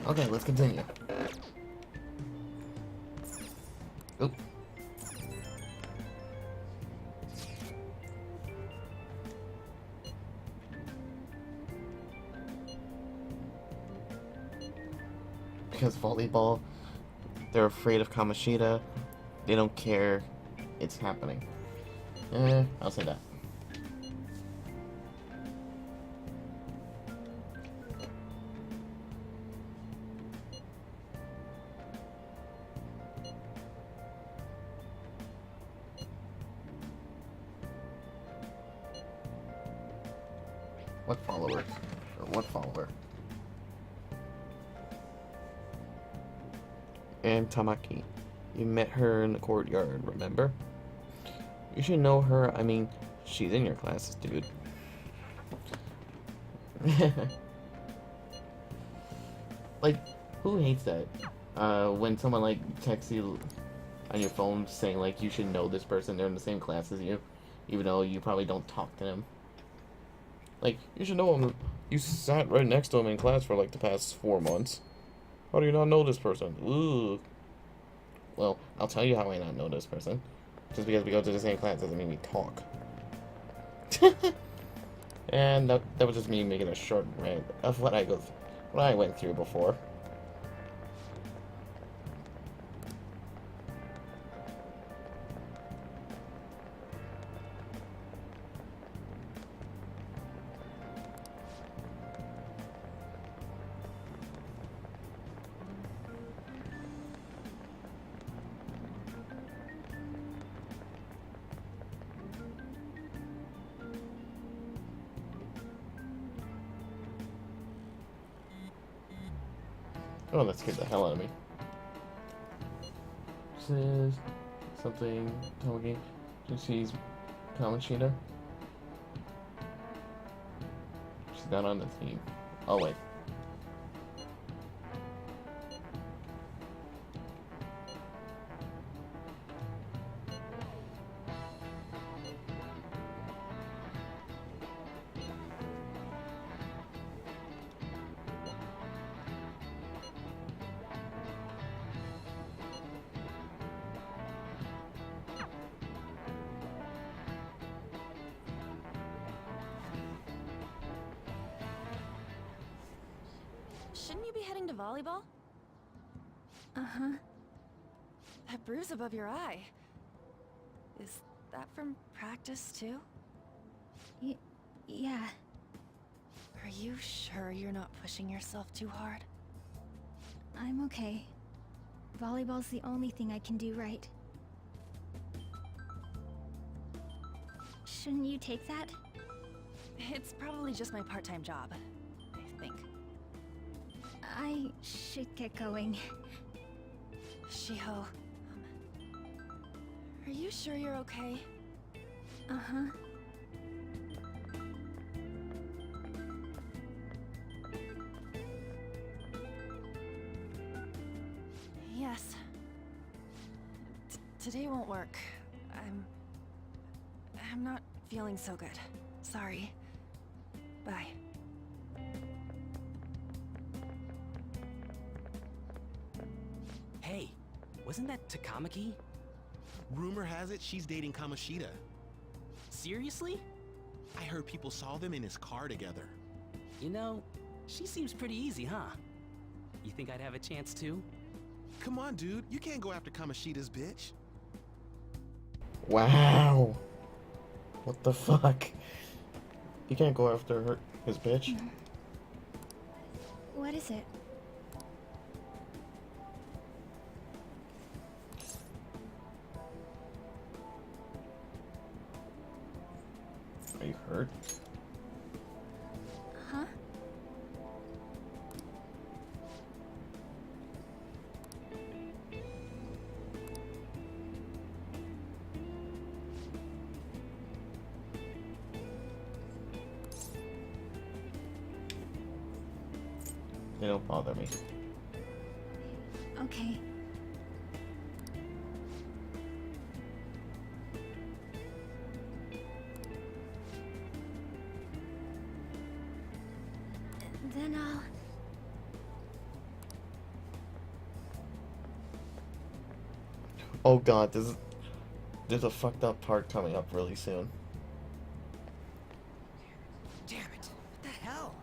Okay, let's continue. Oop. Because volleyball, they're afraid of Kamoshida. They don't care. It's happening. I'll say that. What follower? Or what follower? And Tamaki. You met her in the courtyard, remember? You should know her. I mean, she's in your classes, dude. Like, who hates that? When someone, like, texts you on your phone saying, like, you should know this person, they're in the same class as you, even though you probably don't talk to them. Like, you should know him. You sat right next to him in class for, like, the past 4 months. How do you not know this person? Ooh. Well, I'll tell you how I not know this person. Just because we go to the same class doesn't mean we talk. And that was just me making a short rant of what I went through before. Oh, that scared the hell out of me. Says something. Togi. She's Kamoshida. She's not on the team. Oh wait. Shouldn't you be heading to volleyball? Uh-huh. That bruise above your eye. Is that from practice too? Yeah. Are you sure you're not pushing yourself too hard? I'm okay. Volleyball's the only thing I can do right. Shouldn't you take that? It's probably just my part-time job, I think. I should get going. Shiho, are you sure you're okay? Uh-huh. Yes. Today won't work. I'm not feeling so good. Sorry. Bye. Hey, wasn't that Takamaki? Rumor has it she's dating Kamoshida. Seriously? I heard people saw them in his car together. You know, she seems pretty easy, huh? You think I'd have a chance too? Come on, dude. You can't go after Kamoshida's bitch. Wow. What the fuck? You can't go after his bitch. What is it? Are you hurt? Huh? They don't bother me. Okay. Then Oh god, there's a fucked up part coming up really soon. Damn it! What the hell?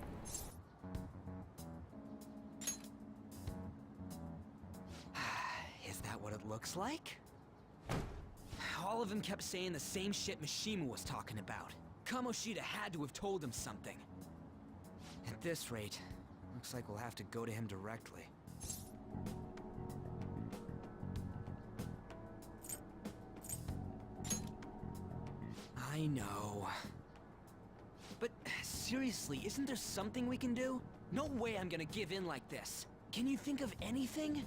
Is that what it looks like? All of them kept saying the same shit Mishima was talking about. Kamoshida had to have told him something. At this rate, looks like we'll have to go to him directly. I know. But seriously, isn't there something we can do? No way I'm gonna give in like this. Can you think of anything?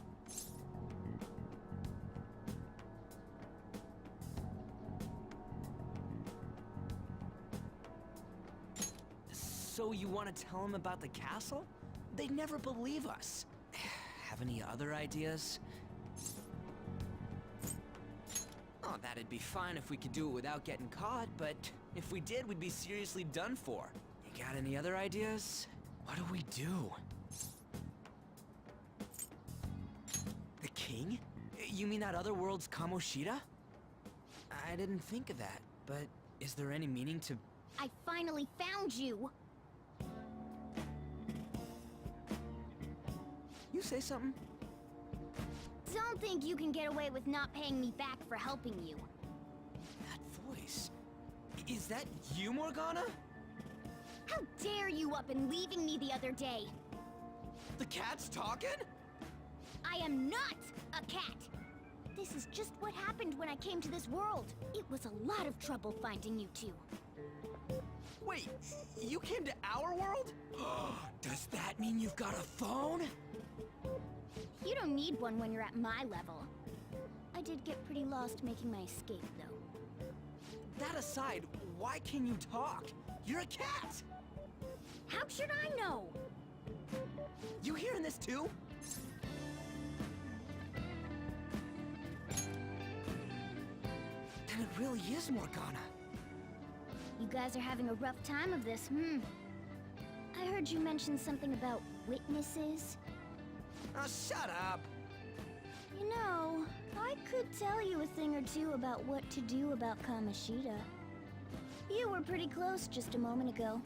So you want to tell them about the castle? They'd never believe us. Have any other ideas? Oh, that'd be fine if we could do it without getting caught, but if we did, we'd be seriously done for. You got any other ideas? What do we do? The king? You mean that other world's Kamoshida? I didn't think of that, but is there any meaning to... I finally found you! You say something? Don't think you can get away with not paying me back for helping you. That voice... Is that you, Morgana? How dare you up and leaving me the other day? The cat's talking? I am not a cat! This is just what happened when I came to this world. It was a lot of trouble finding you two. Wait, you came to our world? Does that mean you've got a phone? You don't need one when you're at my level. I did get pretty lost making my escape, though. That aside, why can you talk? You're a cat! How should I know? You hearing this too? Then it really is Morgana. You guys are having a rough time of this, I heard you mention something about witnesses. Oh, shut up! You know, I could tell you a thing or two about what to do about Kamoshida. You were pretty close just a moment ago.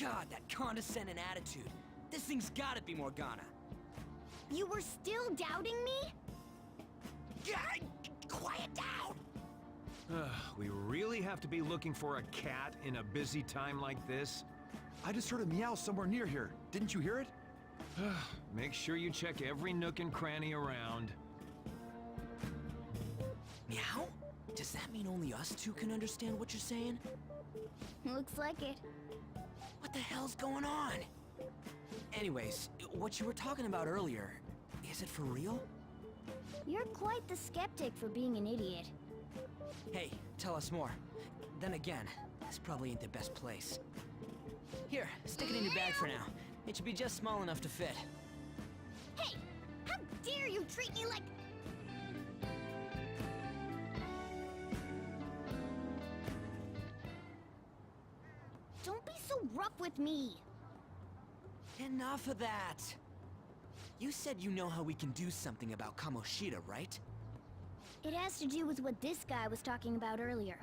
God, that condescending attitude. This thing's gotta be Morgana. You were still doubting me? God, quiet down! We really have to be looking for a cat in a busy time like this? I just heard a meow somewhere near here. Didn't you hear it? Make sure you check every nook and cranny around. Meow? Does that mean only us two can understand what you're saying? Looks like it. What the hell's going on? Anyways, what you were talking about earlier, is it for real? You're quite the skeptic for being an idiot. Hey, tell us more. Then again, this probably ain't the best place. Here, stick it in your bag for now. It should be just small enough to fit. Hey! How dare you treat me like... Don't be so rough with me! Enough of that! You said you know how we can do something about Kamoshida, right? It has to do with what this guy was talking about earlier.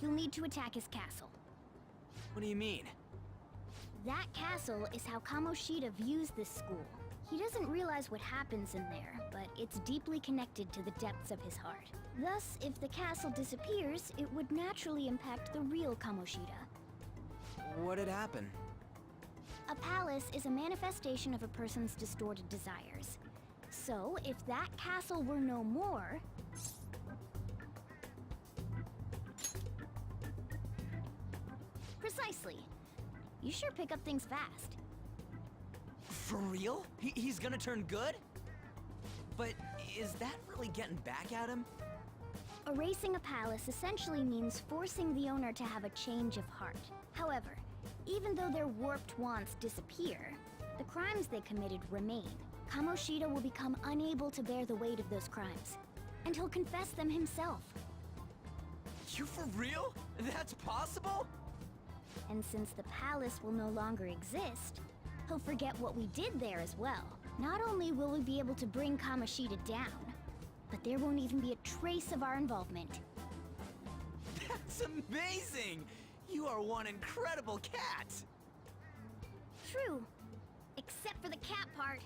You'll need to attack his castle. What do you mean? That castle is how Kamoshida views this school. He doesn't realize what happens in there, but it's deeply connected to the depths of his heart. Thus, if the castle disappears, it would naturally impact the real Kamoshida. What'd happen? A palace is a manifestation of a person's distorted desires. So, if that castle were no more... Precisely. You sure pick up things fast. For real? He's gonna turn good? But is that really getting back at him? Erasing a palace essentially means forcing the owner to have a change of heart. However, even though their warped wants disappear, the crimes they committed remain. Kamoshida will become unable to bear the weight of those crimes, and he'll confess them himself. You for real? That's possible? And since the palace will no longer exist, he'll forget what we did there as well. Not only will we be able to bring Kamoshida down, but there won't even be a trace of our involvement. That's amazing! You are one incredible cat! True. Except for the cat part.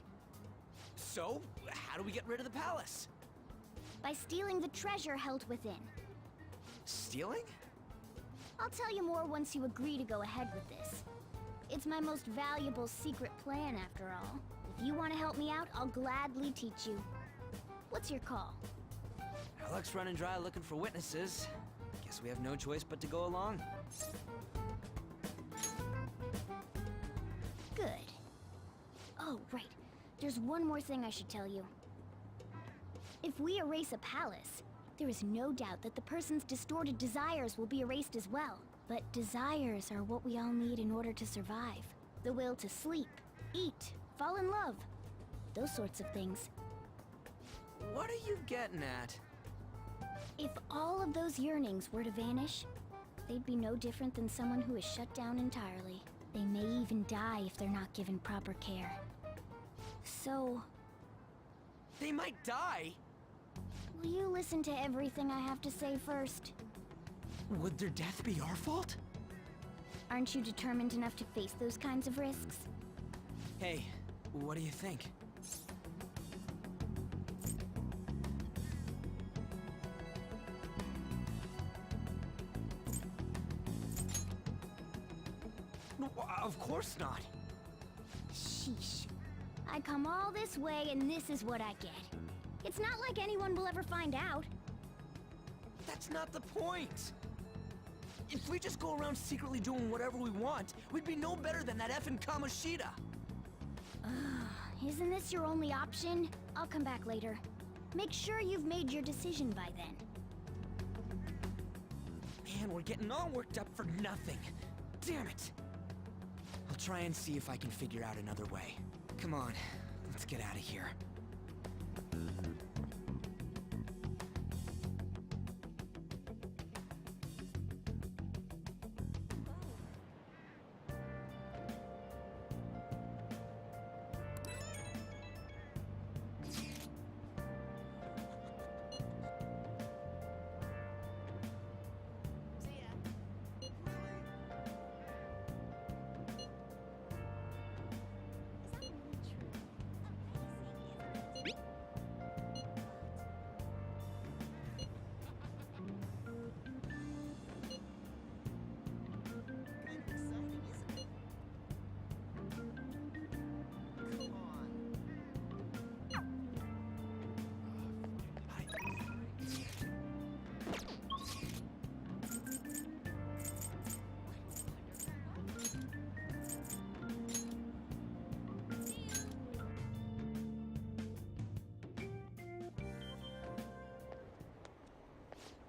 So, how do we get rid of the palace? By stealing the treasure held within. Stealing? I'll tell you more once you agree to go ahead with this. It's my most valuable secret plan, after all. If you want to help me out, I'll gladly teach you. What's your call? Our luck's running dry looking for witnesses. Guess we have no choice but to go along. Good. Oh, right. There's one more thing I should tell you. If we erase a palace, there is no doubt that the person's distorted desires will be erased as well. But desires are what we all need in order to survive. The will to sleep, eat, fall in love. Those sorts of things. What are you getting at? If all of those yearnings were to vanish, they'd be no different than someone who is shut down entirely. They may even die if they're not given proper care. So, They might die? will you listen to everything I have to say first? Would their death be our fault? Aren't you determined enough to face those kinds of risks? Hey, what do you think? No, of course not. Sheesh. I come all this way and this is what I get. It's not like anyone will ever find out. That's not the point. If we just go around secretly doing whatever we want, we'd be no better than that effing Kamoshida. Isn't this your only option? I'll come back later. Make sure you've made your decision by then. Man, we're getting all worked up for nothing. Damn it. I'll try and see if I can figure out another way. Come on, let's get out of here.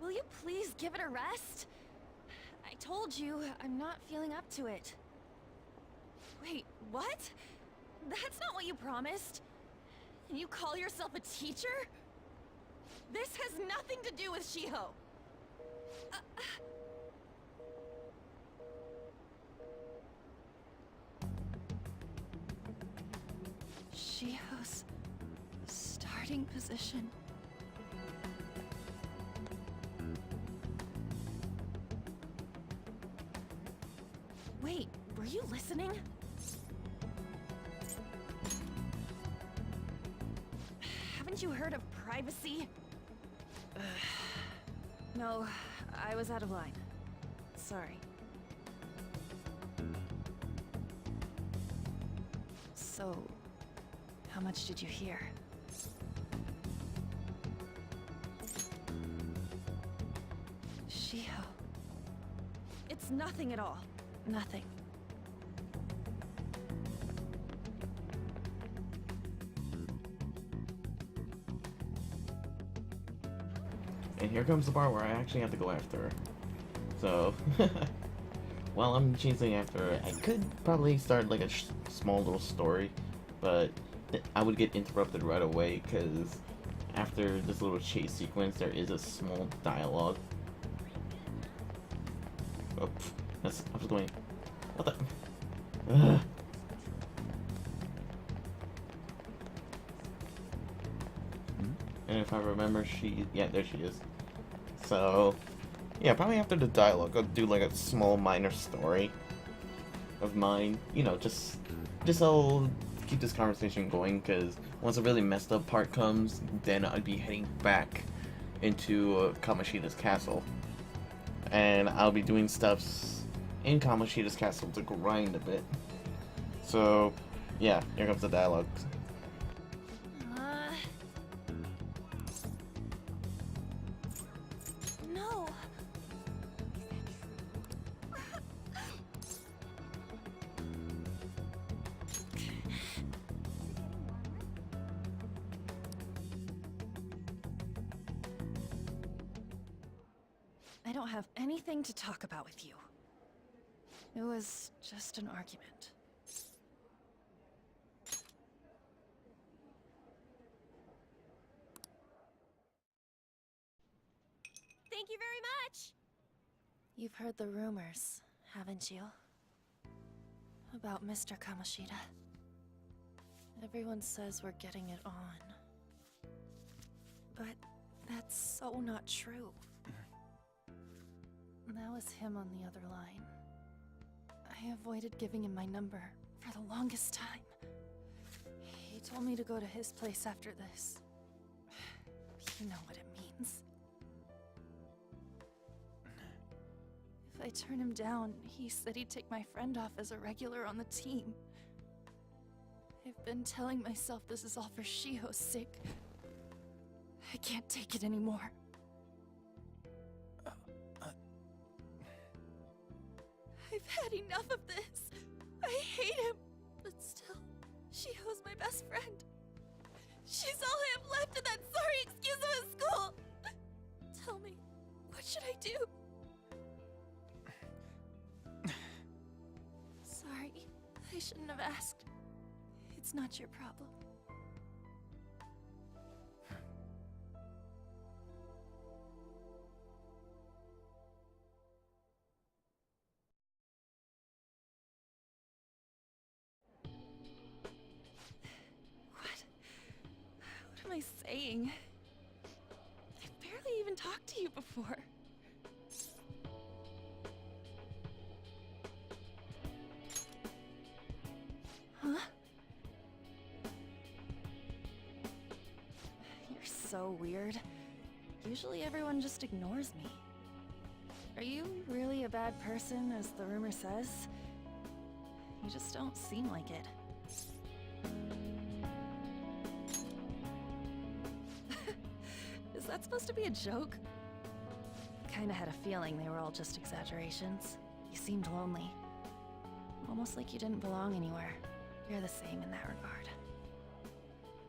Will you please give it a rest? I told you, I'm not feeling up to it. Wait, what? That's not what you promised. And you call yourself a teacher? This has nothing to do with Shiho. Shiho's starting position. Wait, were you listening? Haven't you heard of privacy? No, I was out of line. Sorry. So, how much did you hear? Shiho. It's nothing at all. Nothing. And here comes the part where I actually have to go after her. So, while I'm chasing after her, I could probably start like a small little story, but I would get interrupted right away because after this little chase sequence, there is a small dialogue. Oh, that's, I was going, what the? Ugh. And if I remember, yeah, there she is. So, yeah, probably after the dialogue, I'll do like a small minor story of mine. You know, just I'll keep this conversation going, because once a really messed up part comes, then I'd be heading back into Kamoshida's castle. And I'll be doing stuffs in Kamoshida's castle to grind a bit. So, yeah, here comes the dialogue. No. I don't have anything to talk about with you. It was just an argument. Thank you very much! You've heard the rumors, haven't you? About Mr. Kamoshida. Everyone says we're getting it on. But that's so not true. That was him on the other line. I avoided giving him my number for the longest time. He told me to go to his place after this. You know what it means. If I turn him down, he said he'd take my friend off as a regular on the team. I've been telling myself this is all for Shiho's sake. I can't take it anymore. I've had enough of this. I hate him. But still, Shiho's my best friend. She's all I have left in that sorry excuse of a school. Tell me, what should I do? Sorry, I shouldn't have asked. It's not your problem. What am I saying? I've barely even talked to you before. Huh? You're so weird. Usually everyone just ignores me. Are you really a bad person, as the rumor says? You just don't seem like it. Is that supposed to be a joke? Kinda had a feeling they were all just exaggerations. You seemed lonely. Almost like you didn't belong anywhere. You're the same in that regard.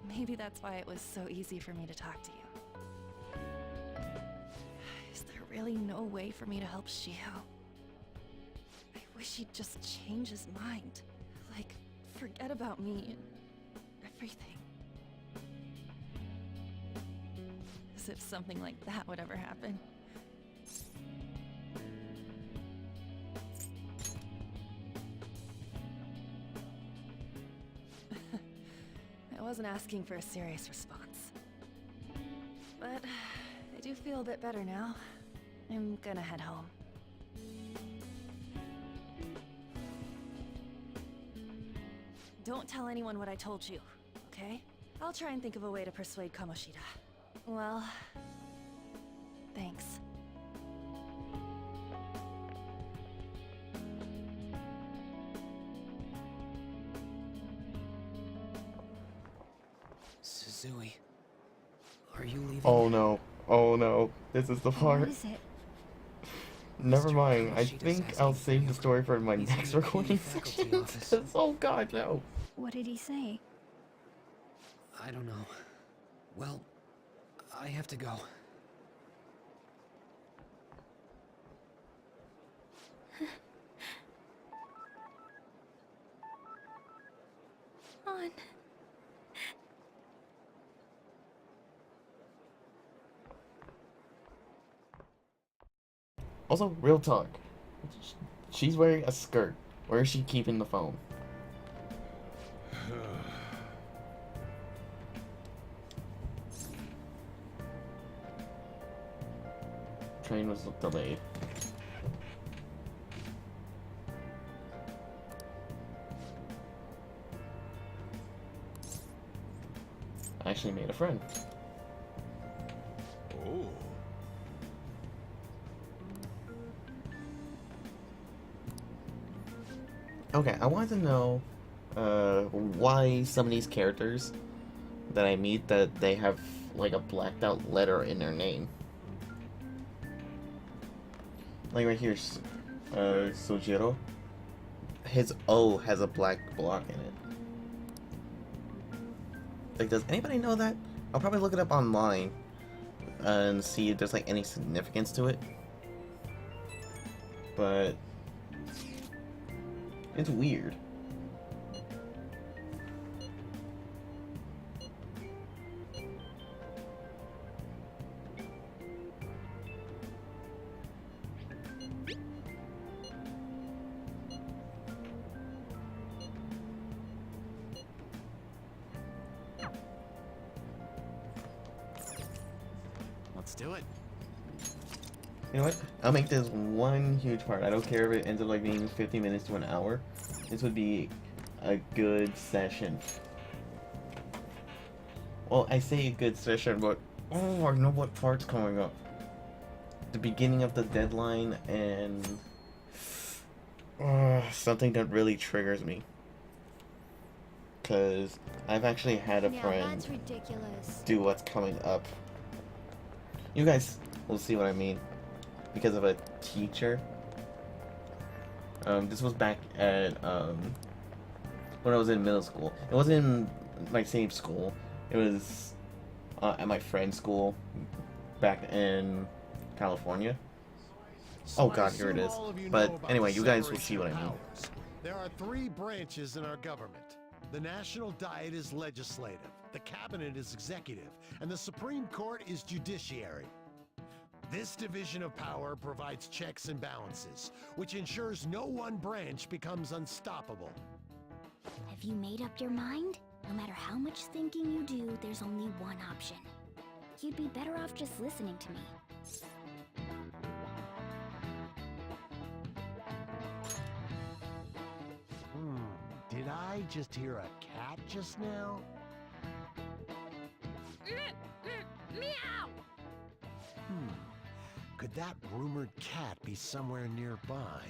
Maybe that's why it was so easy for me to talk to you. Is there really no way for me to help Shiho? I wish he'd just change his mind. Like, forget about me and everything. As if something like that would ever happen. I wasn't asking for a serious response. But I do feel a bit better now. I'm gonna head home. Don't tell anyone what I told you, okay? I'll try and think of a way to persuade Kamoshida. Well, thanks. Suzui, are you leaving? Oh no. Oh no. This is the part. What is it? Never Mr. mind. I Kamoshida's think asking I'll for save you. the story for my He's in next the recording faculty section. office. 'Cause, oh god, no. What did he say? I don't know. Well, I have to go. On. Also, real talk. She's wearing a skirt. Where is she keeping the phone? train was delayed. I actually made a friend. Oh. Okay, I wanted to know why some of these characters that I meet that they have like a blacked out letter in their name. Like right here, Sojiro. His O has a black block in it. Like, does anybody know that? I'll probably look it up online and see if there's like any significance to it. But it's weird. Let's do it. You know what? I'll make this one huge part. I don't care if it ends up like being 50 minutes to an hour. This would be a good session. Well, I say a good session, but oh, I know what part's coming up. The beginning of the deadline and something that really triggers me. Because I've actually had a Yeah, friend that's ridiculous. do what's coming up. You guys will see what I mean. Because of a teacher. This was back at when I was in middle school. It wasn't in my same school. It was at my friend's school back in California. Oh god, here it is. But anyway, you guys will see what I mean. There are 3 branches in our government. The National Diet is legislative, the Cabinet is executive, and the Supreme Court is judiciary. This division of power provides checks and balances, which ensures no one branch becomes unstoppable. Have you made up your mind? No matter how much thinking you do, there's only one option. You'd be better off just listening to me. Did I just hear a cat just now? Meow! Could that rumored cat be somewhere nearby?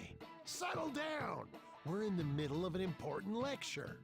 Settle down! We're in the middle of an important lecture.